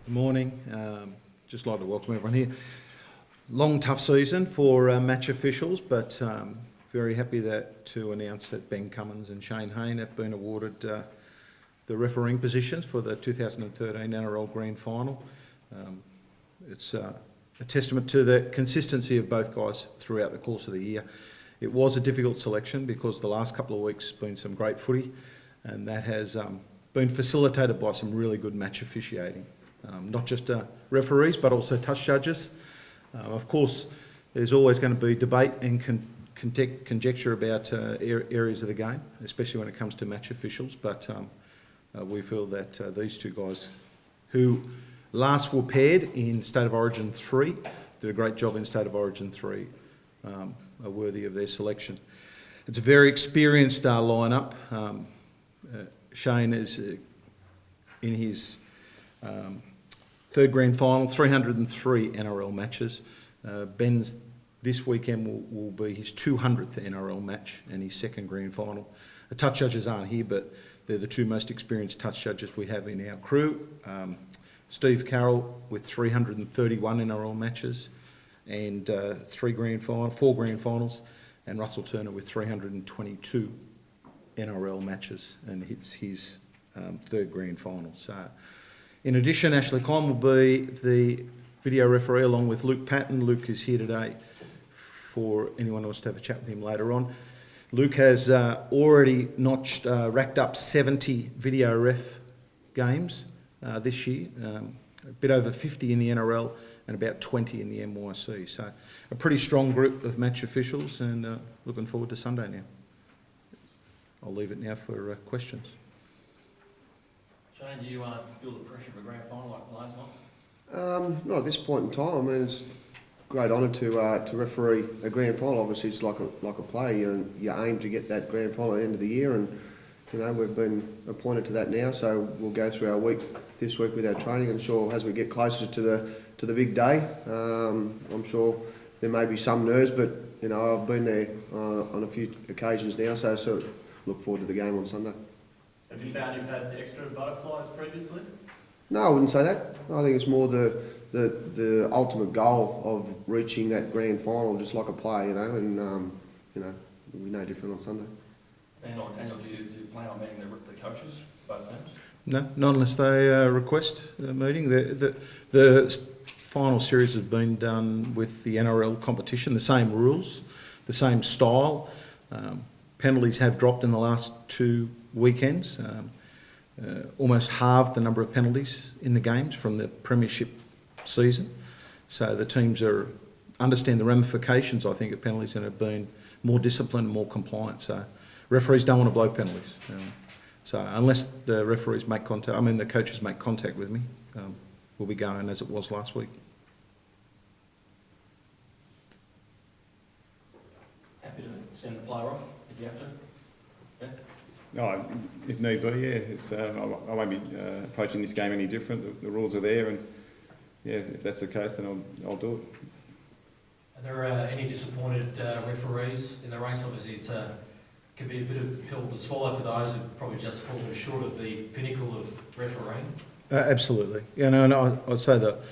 Good morning. Just like to welcome everyone here. Long, tough season for match officials, but very happy to announce that Ben Cummins and Shayne Hayne have been awarded the refereeing positions for the 2013 NRL Grand Final. It's a testament to the consistency of both guys throughout the course of the year. It was a difficult selection because the last couple of weeks have been some great footy, and that has been facilitated by some really good match officiating. Not just referees, but also touch judges. Of course, there's always going to be debate and conjecture about areas of the game, especially when it comes to match officials. But we feel that these two guys, who last were paired in State of Origin 3, did a great job in State of Origin 3, are worthy of their selection. It's a very experienced lineup. Shayne is in his third grand final, 303 NRL matches. Ben's this weekend will be his 200th NRL match and his second grand final. The touch judges aren't here, but they're the two most experienced touch judges we have in our crew. Steve Carroll with 331 NRL matches and 4 grand finals, and Russell Turner with 322 NRL matches, and it's his third grand final. So, in addition, Ashley Conn will be the video referee along with Luke Patton. Luke is here today for anyone who wants to have a chat with him later on. Luke has already racked up 70 video ref games this year, a bit over 50 in the NRL and about 20 in the NYC. So a pretty strong group of match officials, and looking forward to Sunday now. I'll leave it now for questions. Shayne, do you feel the pressure of a grand final like last night? Not at this point in time. I mean, it's a great honour to referee a grand final. Obviously, it's like a play, and you aim to get that grand final at the end of the year. And you know, we've been appointed to that now, so we'll go through our week this week with our training. And sure, as we get closer to the big day, I'm sure there may be some nerves, but you know, I've been there on a few occasions now, so look forward to the game on Sunday. Have you found you've had extra butterflies previously? No, I wouldn't say that. I think it's more the ultimate goal of reaching that grand final, just like a play, you know, and you know, it'll be no different on Sunday. And on Daniel, do you plan on meeting the coaches, both teams? No, not unless they request a meeting. The final series has been done with the NRL competition, the same rules, the same style. Penalties have dropped in the last 2 weekends, almost halved the number of penalties in the games from the Premiership season. So the teams understand the ramifications, I think, of penalties, and have been more disciplined and more compliant. So referees don't want to blow penalties. So unless the the coaches make contact with me, we'll be going as it was last week. Happy to send the player off if you have to? Yeah? No, if need be, yeah. I won't be approaching this game any different. The rules are there, and yeah, if that's the case, then I'll do it. Are there any disappointed referees in the ranks? Obviously, it can be a bit of a pill to swallow for those who've probably just fallen short of the pinnacle of refereeing. Absolutely. Yeah, and I'd say that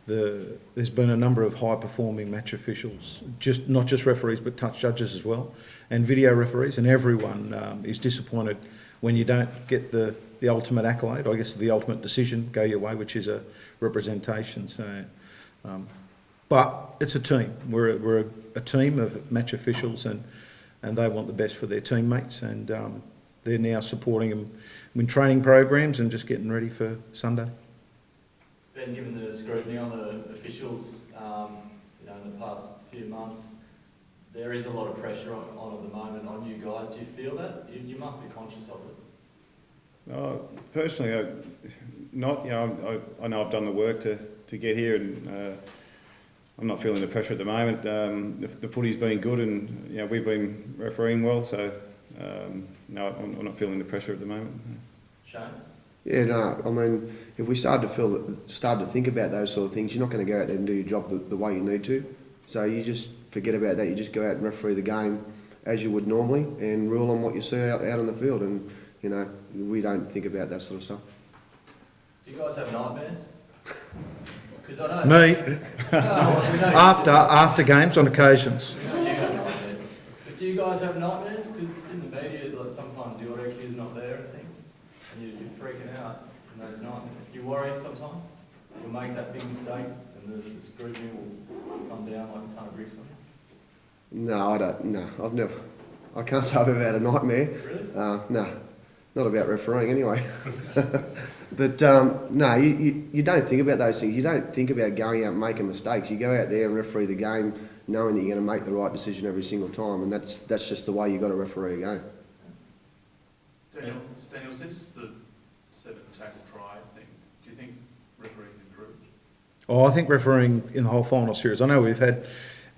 there's been a number of high-performing match officials, not just referees, but touch judges as well, and video referees, and everyone is disappointed when you don't get the ultimate accolade, I guess the ultimate decision go your way, which is a representation. So, but it's a team. We're a team of match officials, and they want the best for their teammates, and they're now supporting them in training programs and just getting ready for Sunday. Ben, given the scrutiny on the officials, in the past few months, there is a lot of pressure on at the moment on you guys. Do you feel that? You must be conscious of it. Personally, not. You know, I know I've done the work to get here, and I'm not feeling the pressure at the moment. The footy's been good, and you know, we've been refereeing well, so no, I'm not feeling the pressure at the moment. Shayne? Yeah, no, I mean, if we started to think about those sort of things, you're not going to go out there and do your job the way you need to. So you just forget about that. You just go out and referee the game as you would normally and rule on what you see out on the field. And, you know, we don't think about that sort of stuff. Do you guys have nightmares? Because I know... Me, No, we know after games on occasions. we know you have nightmares. But do you guys have nightmares? Because in the media, like, sometimes the auto cue's not there and things, and you're freaking out in those nightmares. You worry sometimes? You'll make that big mistake and the scrutiny will come down like a ton of bricks on you? No, I don't. No, I've never. I can't say I've ever had a nightmare. Really? No, not about refereeing anyway. But no, you don't think about those things. You don't think about going out and making mistakes. You go out there and referee the game knowing that you're going to make the right decision every single time, and that's just the way you've got to referee a game. Daniel, since the 7 tackle try thing, do you think referee's improved? Oh, I think refereeing in the whole final series. I know we've had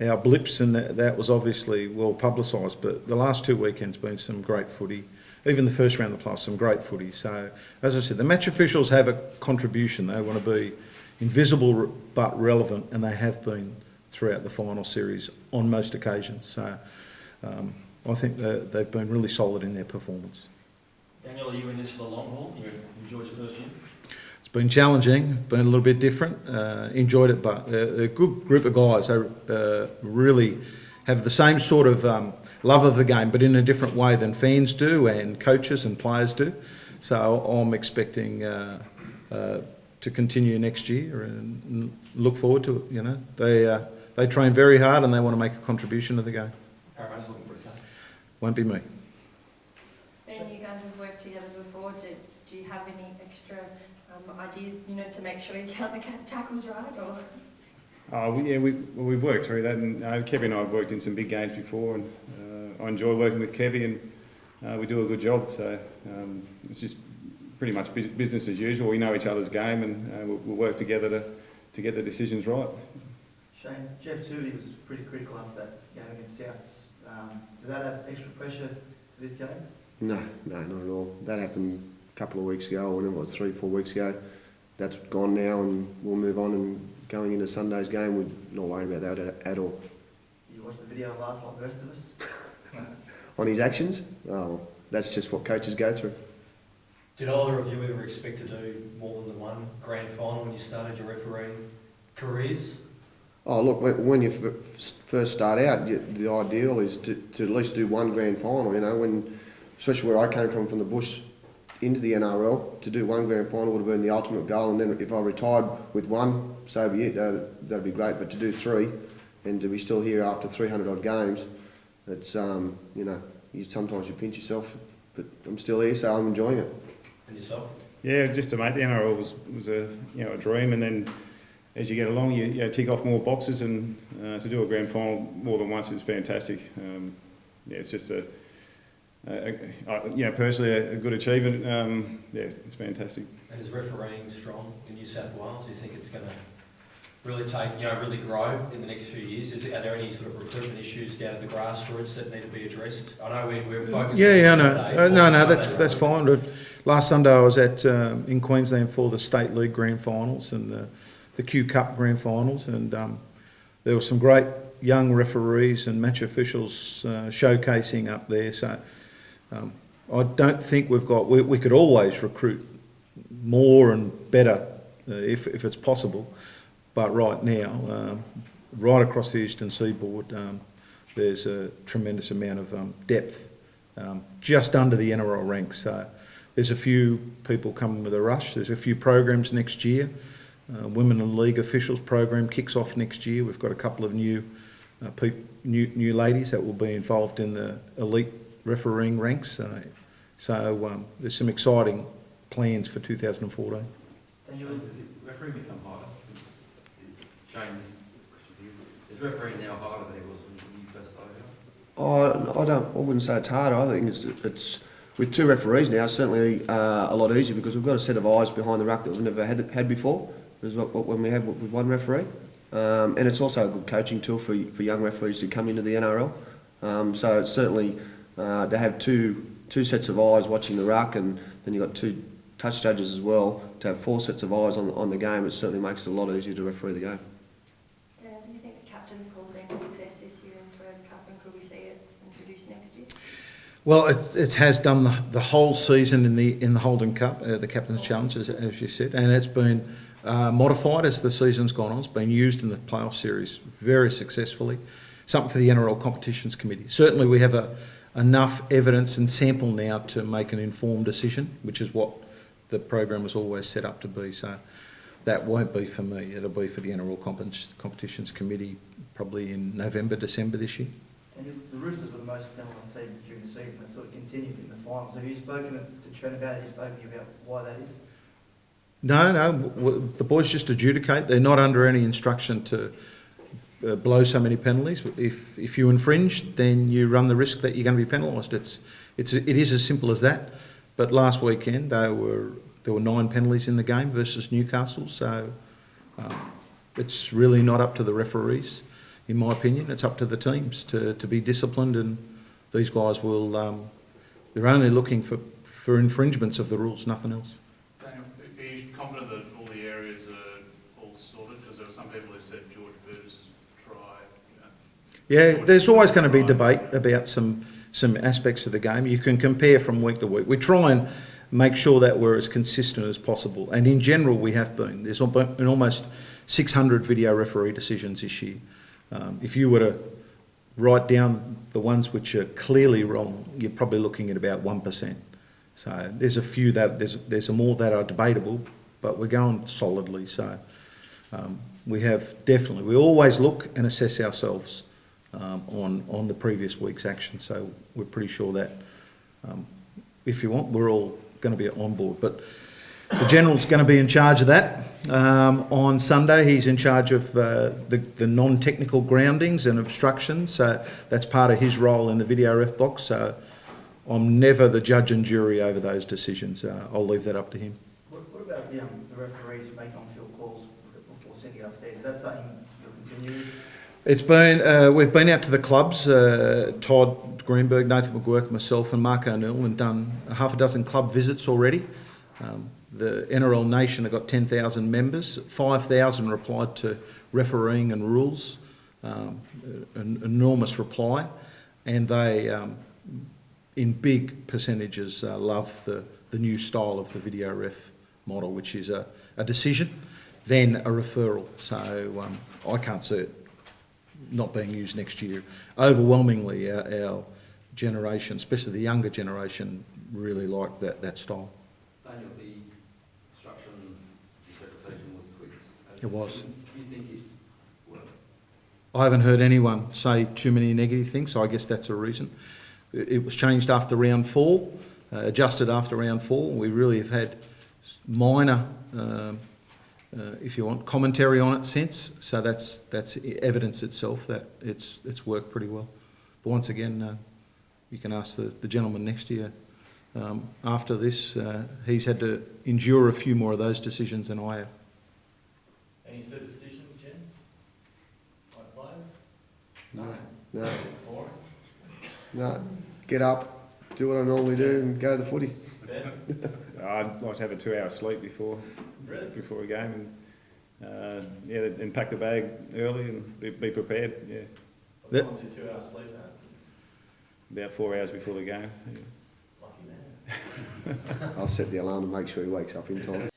our blips and that was obviously well publicised, but the last 2 weekends been some great footy. Even the first round of the playoffs, some great footy. So, as I said, the match officials have a contribution. They want to be invisible but relevant, and they have been throughout the final series on most occasions. So, I think they've been really solid in their performance. Daniel, are you in this for the long haul? You enjoyed your first year? It's been challenging, been a little bit different. Enjoyed it, but a good group of guys. They really have the same sort of love of the game, but in a different way than fans do and coaches and players do. So I'm expecting to continue next year and look forward to it. You know, they train very hard and they want to make a contribution to the game. Parramatta's looking for a coach. Won't be me. Ben, you guys have worked together before. Do you have any extra ideas, to make sure you count the tackles right? Or? We've worked through that, and Kevy and I have worked in some big games before, and I enjoy working with Kevy, and we do a good job. So it's just pretty much business as usual. We know each other's game, and we'll work together to get the decisions right. Shayne, Jeff too, he was pretty critical after that game against Souths. Does that add extra pressure to this game? No, not at all. That happened a couple of weeks ago, or whenever it was 3-4 weeks ago. That's gone now, and we'll move on. And going into Sunday's game, we're not worried about that at all. You watch the video and laugh like the rest of us? On his actions? Oh, that's just what coaches go through. Did either of you ever expect to do more than the one grand final when you started your refereeing careers? Oh, look, when you first start out, the ideal is to at least do one grand final, especially where I came from the bush into the NRL, to do one grand final would have been the ultimate goal, and then if I retired with one, so be it, that'd be great, but to do 3 and to be still here after 300 odd games, it's, sometimes you pinch yourself, but I'm still here, so I'm enjoying it. And yourself? Yeah, just to make the NRL was a dream, and then as you get along, you tick off more boxes, and to do a grand final more than once is fantastic. It's just personally a good achievement. It's fantastic. And is refereeing strong in New South Wales? Do you think it's going to really really grow in the next few years? Are there any sort of recruitment issues down at the grassroots that need to be addressed? I know we're focused on no, that's fine. Last Sunday I was in Queensland for the State League Grand Finals and the Q Cup Grand Finals, and there were some great young referees and match officials showcasing up there. So I don't think we could always recruit more and better if it's possible. But right now, right across the eastern seaboard, there's a tremendous amount of depth just under the NRL ranks. So there's a few people coming with a rush. There's a few programs next year. Women in League officials program kicks off next year. We've got a couple of new ladies that will be involved in the elite refereeing ranks. So there's some exciting plans for 2014. Does refereeing become harder? Shayne, this question for you. Is refereeing now harder than it was when you first started out? I wouldn't say it's harder. I think it's with 2 referees now, certainly a lot easier, because we've got a set of eyes behind the ruck that we've never had before. Is when we had with one referee, and it's also a good coaching tool for young referees to come into the NRL. So it's certainly to have two sets of eyes watching the ruck, and then you've got 2 touch judges as well. To have 4 sets of eyes on the game, it certainly makes it a lot easier to referee the game. Dan, do you think the captain's call's been a success this year in Third Cup, and could we see it introduced next year? Well, it has done the whole season in the Holden Cup, the Captain's Challenge, as you said, and it's been modified as the season's gone on. It's been used in the playoff series very successfully. Something for the NRL Competitions Committee. Certainly we have enough evidence and sample now to make an informed decision, which is what the program was always set up to be. So that won't be for me. It'll be for the NRL Competitions Committee probably in November, December this year. And the Roosters were the most penalised team during the season. That sort of continued in the finals. Have you spoken to Trent about it? Has he spoken to you about why that is? No, the boys just adjudicate. They're not under any instruction to blow so many penalties. If you infringe, then you run the risk that you're going to be penalised. It is as simple as that. But last weekend there were 9 penalties in the game versus Newcastle, so it's really not up to the referees, in my opinion. It's up to the teams to be disciplined, and these guys will. They're only looking for infringements of the rules, nothing else. Daniel, are you confident that all the areas are all sorted? Because there were some people who said George Burgess's try. Yeah, there's always going to be debate about some aspects of the game. You can compare from week to week. We try and make sure that we're as consistent as possible, and in general we have been. There's been almost 600 video referee decisions this year. If you were to write down the ones which are clearly wrong, you're probably looking at about 1%. So there's a few that there's more that are debatable, but we're going solidly. So we always look and assess ourselves on the previous week's action. So we're pretty sure that if you want, we're all going to be on board. But the General's going to be in charge of that. On Sunday, he's in charge of the non-technical groundings and obstructions. So that's part of his role in the video ref box. So I'm never the judge and jury over those decisions. I'll leave that up to him. What about the referees making on-field calls before sending it upstairs? Is that something you'll continue? It's been we've been out to the clubs. Todd Greenberg, Nathan McGuirk, myself, and Mark O'Neill, and done half a dozen club visits already. The NRL Nation have got 10,000 members. 5,000 replied to refereeing and rules. An enormous reply, and they, in big percentages, love the new style of the video ref model, which is a decision, then a referral. So I can't see it not being used next year. Overwhelmingly, our generation, especially the younger generation, really like that style. Daniel, the obstruction interpretation was tweaked. It was. Do you think it's well? I haven't heard anyone say too many negative things, so I guess that's a reason. It was changed after round 4, adjusted after round 4. We really have had minor, if you want, commentary on it since. So that's evidence itself that it's worked pretty well. But once again, you can ask the gentleman next year. After this, he's had to endure a few more of those decisions than I have. Any superstitions, gents? Like players? No. Boring? No. Get up, do what I normally do, and go to the footy. Ben? I'd like to have a 2-hour sleep before a game, and and pack the bag early and be prepared. Yeah, What time do 2 hours sleep at? about 4 hours before the game. Yeah. Lucky man. I'll set the alarm to make sure he wakes up in time.